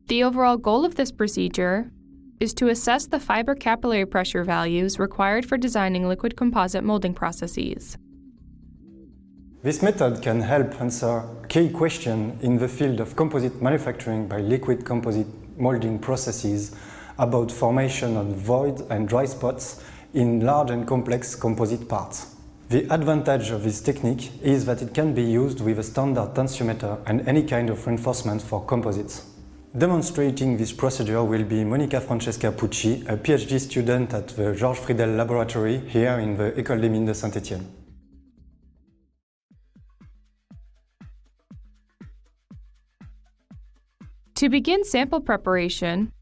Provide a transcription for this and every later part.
The overall goal of this procedure is to assess the fiber capillary pressure values required for designing liquid composite molding processes. This method can help answer key questions in the field of composite manufacturing by liquid composite molding processes about formation of void and dry spots in large and complex composite parts. The advantage of this technique is that it can be used with a standard tensiometer and any kind of reinforcement for composites. Demonstrating this procedure will be Francesca Pucci, a PhD student at the Georges Friedel laboratory here in the École des Mines de Saint-Étienne. To begin sample preparation,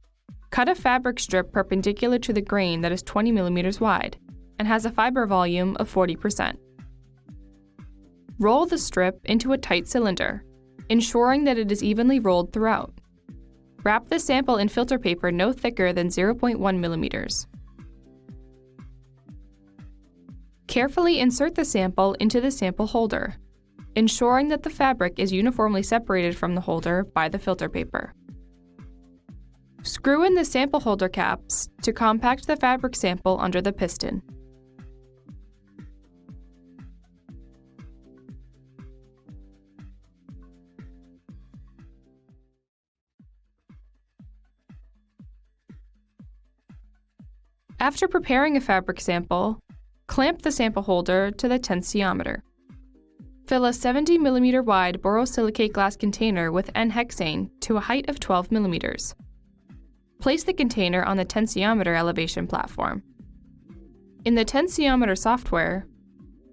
cut a fabric strip perpendicular to the grain that is 20 mm wide and has a fiber volume of 40%. Roll the strip into a tight cylinder, ensuring that it is evenly rolled throughout. Wrap the sample in filter paper no thicker than 0.1 mm. Carefully insert the sample into the sample holder, ensuring that the fabric is uniformly separated from the holder by the filter paper. Screw in the sample holder caps to compact the fabric sample under the piston. After preparing a fabric sample, clamp the sample holder to the tensiometer. Fill a 70 mm wide borosilicate glass container with N-hexane to a height of 12 mm. Place the container on the tensiometer elevation platform. In the tensiometer software,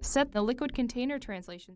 set the liquid container translation